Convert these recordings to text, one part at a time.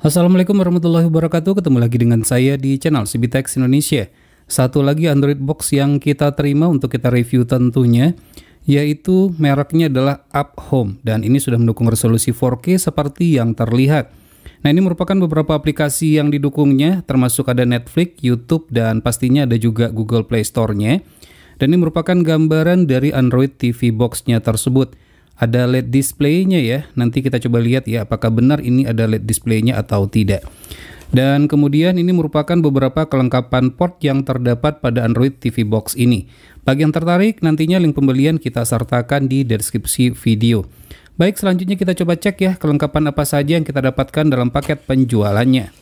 Assalamualaikum warahmatullahi wabarakatuh. Ketemu lagi dengan saya di channel CBTech Indonesia. Satu lagi Android box yang kita terima untuk kita review tentunya, yaitu mereknya adalah UpHome, dan ini sudah mendukung resolusi 4K seperti yang terlihat. Nah, ini merupakan beberapa aplikasi yang didukungnya, termasuk ada Netflix, YouTube, dan pastinya ada juga Google Play Store-nya. Dan ini merupakan gambaran dari Android TV box-nya tersebut. Ada LED display-nya ya, nanti kita coba lihat ya apakah benar ini ada LED display-nya atau tidak. Dan kemudian ini merupakan beberapa kelengkapan port yang terdapat pada Android TV Box ini. Bagi yang tertarik, nantinya link pembelian kita sertakan di deskripsi video. Baik, selanjutnya kita coba cek ya kelengkapan apa saja yang kita dapatkan dalam paket penjualannya.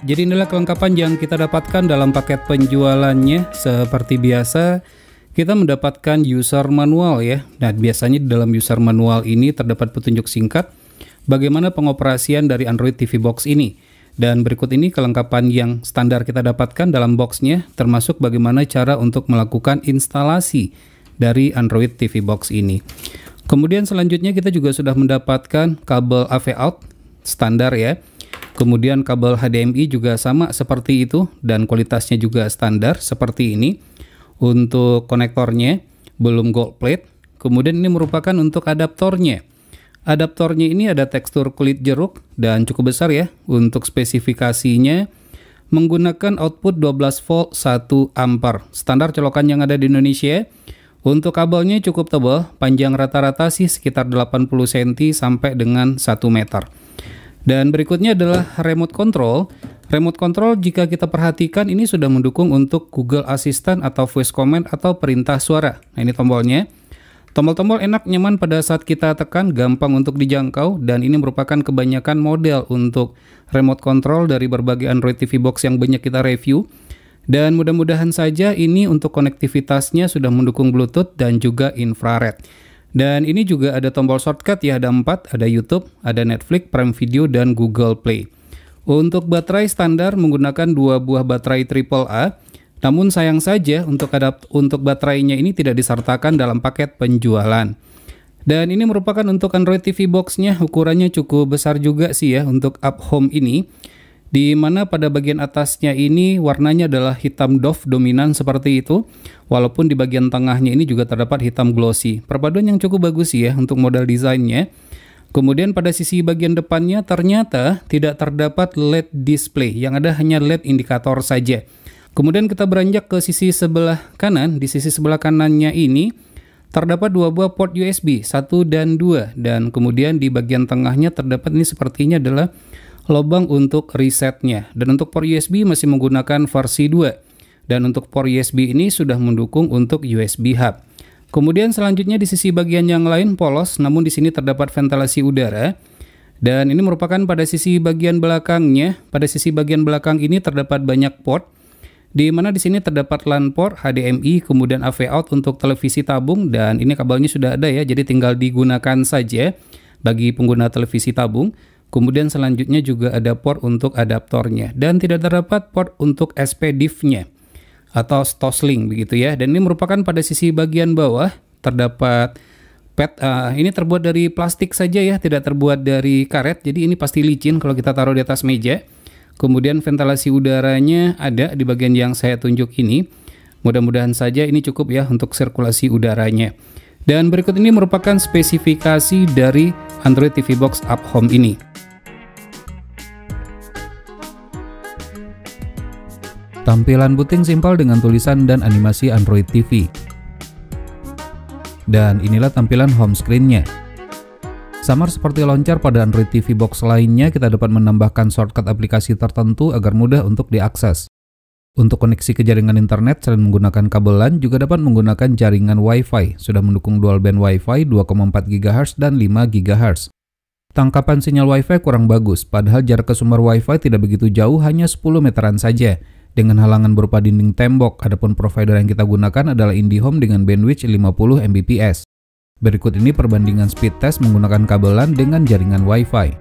Jadi inilah kelengkapan yang kita dapatkan dalam paket penjualannya. Seperti biasa, kita mendapatkan user manual ya. Nah, biasanya di dalam user manual ini terdapat petunjuk singkat bagaimana pengoperasian dari Android TV Box ini. Dan berikut ini kelengkapan yang standar kita dapatkan dalam boxnya, termasuk bagaimana cara untuk melakukan instalasi dari Android TV Box ini. Kemudian selanjutnya kita juga sudah mendapatkan kabel AV out standar ya. Kemudian kabel HDMI juga sama seperti itu dan kualitasnya juga standar seperti ini. Untuk konektornya belum gold plate. Kemudian ini merupakan untuk adaptornya. Adaptornya ini ada tekstur kulit jeruk dan cukup besar ya. Untuk spesifikasinya menggunakan output 12 volt 1 ampere. Standar colokan yang ada di Indonesia. Untuk kabelnya cukup tebal, panjang rata-rata sih sekitar 80 cm sampai dengan 1 meter. Dan berikutnya adalah remote control. Remote control jika kita perhatikan ini sudah mendukung untuk Google Assistant atau voice command atau perintah suara. Nah, ini tombolnya. Tombol-tombol enak, nyaman pada saat kita tekan, gampang untuk dijangkau, dan ini merupakan kebanyakan model untuk remote control dari berbagai Android TV Box yang banyak kita review. Dan mudah-mudahan saja ini untuk konektivitasnya sudah mendukung Bluetooth dan juga infrared. Dan ini juga ada tombol shortcut ya, ada 4, ada YouTube, ada Netflix, Prime Video, dan Google Play. Untuk baterai standar menggunakan 2 buah baterai AAA, namun sayang saja untuk baterainya ini tidak disertakan dalam paket penjualan. Dan ini merupakan untuk Android TV Box-nya, ukurannya cukup besar juga sih ya untuk UpHome ini. Di mana pada bagian atasnya ini warnanya adalah hitam doff dominan seperti itu, walaupun di bagian tengahnya ini juga terdapat hitam glossy. Perpaduan yang cukup bagus ya untuk model desainnya. Kemudian pada sisi bagian depannya ternyata tidak terdapat LED display, yang ada hanya LED indikator saja. Kemudian kita beranjak ke sisi sebelah kanan. Di sisi sebelah kanannya ini terdapat 2 buah port USB, 1 dan 2, dan kemudian di bagian tengahnya terdapat ini sepertinya adalah lubang untuk resetnya. Dan untuk port USB masih menggunakan versi 2. Dan untuk port USB ini sudah mendukung untuk USB hub. Kemudian selanjutnya di sisi bagian yang lain polos, namun di sini terdapat ventilasi udara. Dan ini merupakan pada sisi bagian belakangnya. Pada sisi bagian belakang ini terdapat banyak port, di mana di sini terdapat LAN port, HDMI, kemudian AV out untuk televisi tabung, dan ini kabelnya sudah ada ya, jadi tinggal digunakan saja bagi pengguna televisi tabung. Kemudian selanjutnya juga ada port untuk adaptornya, dan tidak terdapat port untuk SPDIF-nya atau Toslink begitu ya. Dan ini merupakan pada sisi bagian bawah terdapat pad, ini terbuat dari plastik saja ya, tidak terbuat dari karet, jadi ini pasti licin kalau kita taruh di atas meja. Kemudian ventilasi udaranya ada di bagian yang saya tunjuk ini. Mudah-mudahan saja ini cukup ya untuk sirkulasi udaranya. Dan berikut ini merupakan spesifikasi dari Android TV Box UpHome ini. Tampilan booting simpel dengan tulisan dan animasi Android TV. Dan inilah tampilan home screen-nya. Samar seperti launcher pada Android TV Box lainnya, kita dapat menambahkan shortcut aplikasi tertentu agar mudah untuk diakses. Untuk koneksi ke jaringan internet selain menggunakan kabel LAN, juga dapat menggunakan jaringan Wi-Fi. Sudah mendukung dual band Wi-Fi 2,4 GHz dan 5 GHz. Tangkapan sinyal Wi-Fi kurang bagus, padahal jarak ke sumber Wi-Fi tidak begitu jauh, hanya 10 meteran saja, dengan halangan berupa dinding tembok. Adapun provider yang kita gunakan adalah IndiHome dengan bandwidth 50 Mbps. Berikut ini perbandingan speed test menggunakan kabel LAN dengan jaringan Wi-Fi.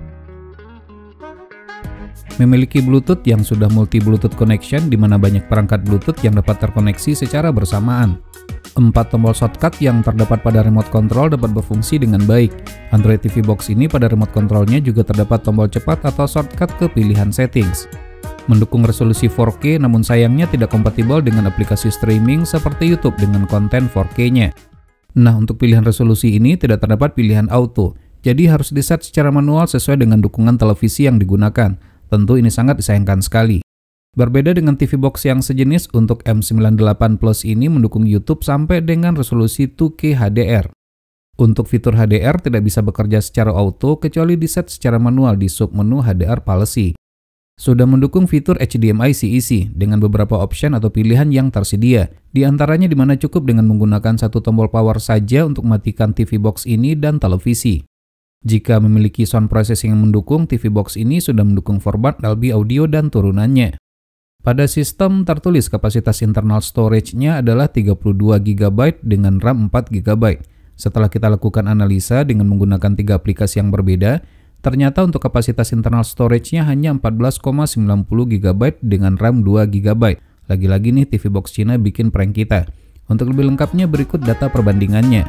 Memiliki Bluetooth yang sudah multi Bluetooth connection di mana banyak perangkat Bluetooth yang dapat terkoneksi secara bersamaan. 4 tombol shortcut yang terdapat pada remote control dapat berfungsi dengan baik. Android TV Box ini pada remote controlnya juga terdapat tombol cepat atau shortcut ke pilihan settings. Mendukung resolusi 4K namun sayangnya tidak kompatibel dengan aplikasi streaming seperti YouTube dengan konten 4K-nya. Nah, untuk pilihan resolusi ini tidak terdapat pilihan auto, jadi harus diset secara manual sesuai dengan dukungan televisi yang digunakan. Tentu ini sangat disayangkan sekali. Berbeda dengan TV Box yang sejenis, untuk M98 Plus ini mendukung YouTube sampai dengan resolusi 2K HDR. Untuk fitur HDR tidak bisa bekerja secara auto kecuali diset secara manual di submenu HDR Policy. Sudah mendukung fitur HDMI CEC dengan beberapa option atau pilihan yang tersedia. Di antaranya di mana cukup dengan menggunakan satu tombol power saja untuk mematikan TV Box ini dan televisi. Jika memiliki sound processing yang mendukung, TV Box ini sudah mendukung format Dolby Audio dan turunannya. Pada sistem tertulis kapasitas internal storage-nya adalah 32 GB dengan RAM 4 GB. Setelah kita lakukan analisa dengan menggunakan 3 aplikasi yang berbeda, ternyata untuk kapasitas internal storage-nya hanya 14,90 GB dengan RAM 2 GB. Lagi-lagi nih TV Box Cina bikin prank kita. Untuk lebih lengkapnya berikut data perbandingannya.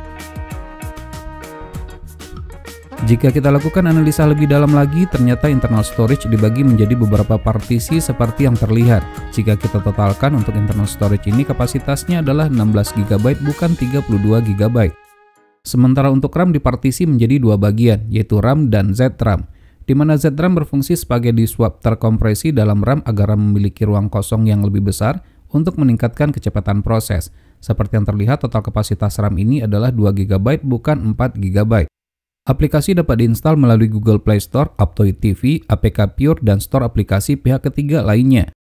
Jika kita lakukan analisa lebih dalam lagi, ternyata internal storage dibagi menjadi beberapa partisi seperti yang terlihat. Jika kita totalkan untuk internal storage ini kapasitasnya adalah 16 GB bukan 32 GB. Sementara untuk RAM dipartisi menjadi dua bagian, yaitu RAM dan ZRAM, di mana ZRAM berfungsi sebagai diswap terkompresi dalam RAM agar RAM memiliki ruang kosong yang lebih besar untuk meningkatkan kecepatan proses. Seperti yang terlihat, total kapasitas RAM ini adalah 2 GB bukan 4 GB. Aplikasi dapat diinstal melalui Google Play Store, Aptoide TV, APK Pure, dan store aplikasi pihak ketiga lainnya.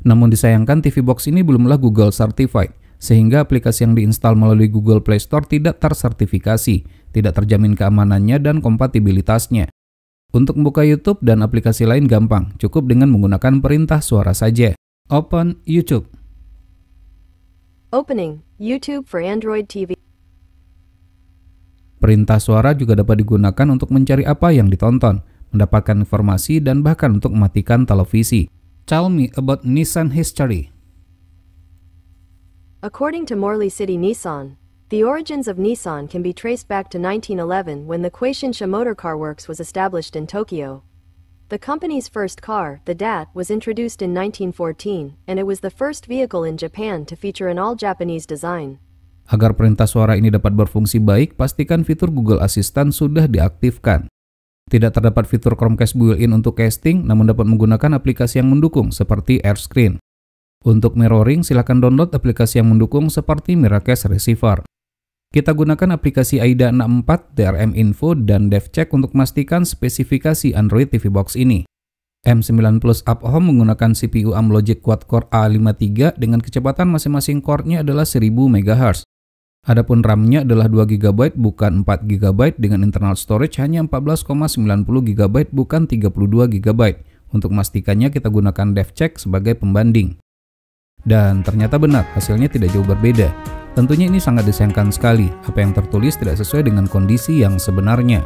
Namun disayangkan TV Box ini belumlah Google Certified, sehingga aplikasi yang diinstal melalui Google Play Store tidak tersertifikasi, tidak terjamin keamanannya dan kompatibilitasnya. Untuk membuka YouTube dan aplikasi lain gampang, cukup dengan menggunakan perintah suara saja. Open YouTube. Opening YouTube for Android TV. Perintah suara juga dapat digunakan untuk mencari apa yang ditonton, mendapatkan informasi, dan bahkan untuk mematikan televisi. Tell me about Nissan history. According to Morley City Nissan, the origins of Nissan can be traced back to 1911 when the Kueishinsha Motor Car Works was established in Tokyo. The company's first car, the DAT, was introduced in 1914, and it was the first vehicle in Japan to feature an all-Japanese design. Agar perintah suara ini dapat berfungsi baik, pastikan fitur Google Assistant sudah diaktifkan. Tidak terdapat fitur Chromecast built-in untuk casting, namun dapat menggunakan aplikasi yang mendukung seperti AirScreen. Untuk mirroring, silakan download aplikasi yang mendukung seperti Miracast Receiver. Kita gunakan aplikasi AIDA 64, DRM Info, dan DevCheck untuk memastikan spesifikasi Android TV Box ini. M9 Plus Up Home menggunakan CPU ARM Logic Quad-Core A53 dengan kecepatan masing-masing core-nya adalah 1000 MHz. Adapun RAM-nya adalah 2 GB bukan 4 GB dengan internal storage hanya 14,90 GB bukan 32 GB. Untuk memastikannya kita gunakan DevCheck sebagai pembanding. Dan ternyata benar, hasilnya tidak jauh berbeda. Tentunya ini sangat disayangkan sekali, apa yang tertulis tidak sesuai dengan kondisi yang sebenarnya.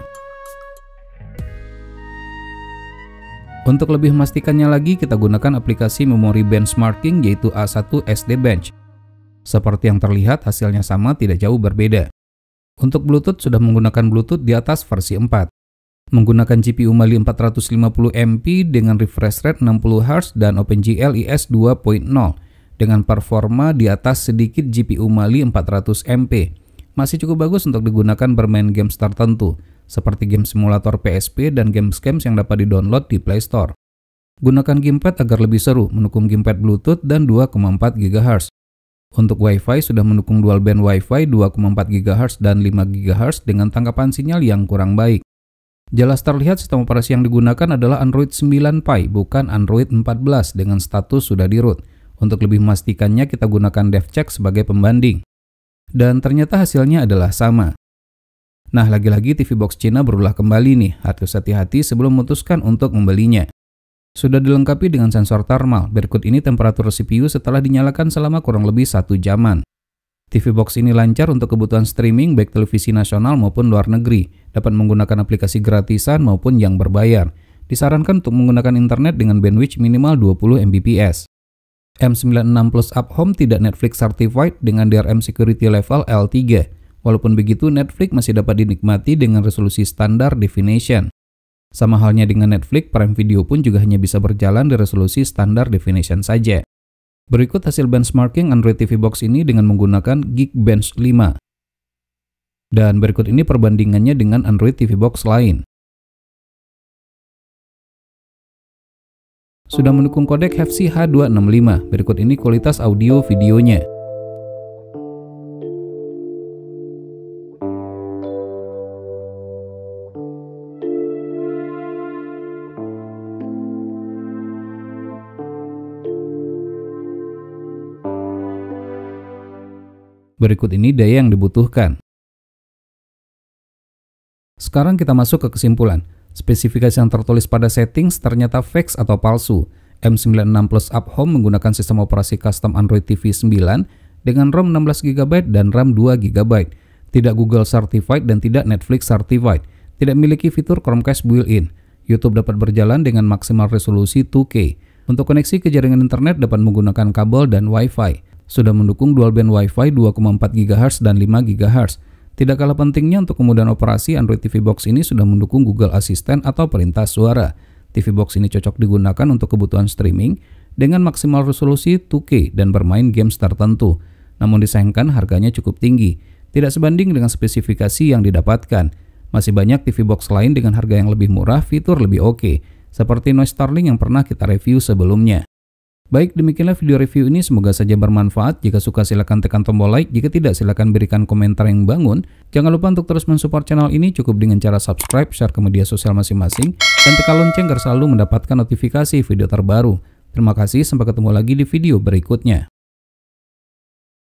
Untuk lebih memastikannya lagi, kita gunakan aplikasi memori benchmarking yaitu A1 SD Bench. Seperti yang terlihat, hasilnya sama, tidak jauh berbeda. Untuk Bluetooth sudah menggunakan Bluetooth di atas versi 4. Menggunakan GPU Mali 450MP dengan refresh rate 60Hz dan OpenGL IS 2.0 dengan performa di atas sedikit GPU Mali 400MP. Masih cukup bagus untuk digunakan bermain games tertentu, seperti game simulator PSP dan games-games yang dapat di-download di Play Store. Gunakan gamepad agar lebih seru, mendukung gamepad Bluetooth dan 2,4 GHz. Untuk Wi-Fi sudah mendukung dual band Wi-Fi 2,4 GHz dan 5 GHz dengan tangkapan sinyal yang kurang baik. Jelas terlihat sistem operasi yang digunakan adalah Android 9 Pie, bukan Android 14 dengan status sudah di-root. Untuk lebih memastikannya kita gunakan DevCheck sebagai pembanding. Dan ternyata hasilnya adalah sama. Nah, lagi-lagi TV Box Cina berulah kembali nih, harus hati-hati sebelum memutuskan untuk membelinya. Sudah dilengkapi dengan sensor thermal. Berikut ini temperatur CPU setelah dinyalakan selama kurang lebih 1 jaman. TV Box ini lancar untuk kebutuhan streaming baik televisi nasional maupun luar negeri. Dapat menggunakan aplikasi gratisan maupun yang berbayar. disarankan untuk menggunakan internet dengan bandwidth minimal 20 Mbps. M96 Plus Up Home tidak Netflix Certified dengan DRM Security Level L3. Walaupun begitu, Netflix masih dapat dinikmati dengan resolusi standar definition. Sama halnya dengan Netflix, Prime Video pun juga hanya bisa berjalan di resolusi standar definition saja. Berikut hasil benchmarking Android TV Box ini dengan menggunakan Geekbench 5. Dan berikut ini perbandingannya dengan Android TV Box lain. Sudah mendukung kodek HEVC H265. Berikut ini kualitas audio videonya. Berikut ini daya yang dibutuhkan. Sekarang kita masuk ke kesimpulan. Spesifikasi yang tertulis pada settings ternyata fake atau palsu. M96 Plus Up Home menggunakan sistem operasi custom Android TV 9 dengan ROM 16GB dan RAM 2GB. Tidak Google Certified dan tidak Netflix Certified. Tidak memiliki fitur Chromecast built-in. YouTube dapat berjalan dengan maksimal resolusi 2K. Untuk koneksi ke jaringan internet dapat menggunakan kabel dan Wi-Fi. Sudah mendukung dual band Wi-Fi 2,4 GHz dan 5 GHz. Tidak kalah pentingnya untuk kemudahan operasi, Android TV Box ini sudah mendukung Google Assistant atau perintah suara. TV Box ini cocok digunakan untuk kebutuhan streaming dengan maksimal resolusi 2K dan bermain games tertentu. Namun disayangkan harganya cukup tinggi, tidak sebanding dengan spesifikasi yang didapatkan. Masih banyak TV Box lain dengan harga yang lebih murah, fitur lebih oke, seperti Noise Starling yang pernah kita review sebelumnya. Baik, demikianlah video review ini, semoga saja bermanfaat. Jika suka silakan tekan tombol like, jika tidak silakan berikan komentar yang membangun. Jangan lupa untuk terus mensupport channel ini cukup dengan cara subscribe, share ke media sosial masing-masing, dan tekan lonceng agar selalu mendapatkan notifikasi video terbaru. Terima kasih, sampai ketemu lagi di video berikutnya.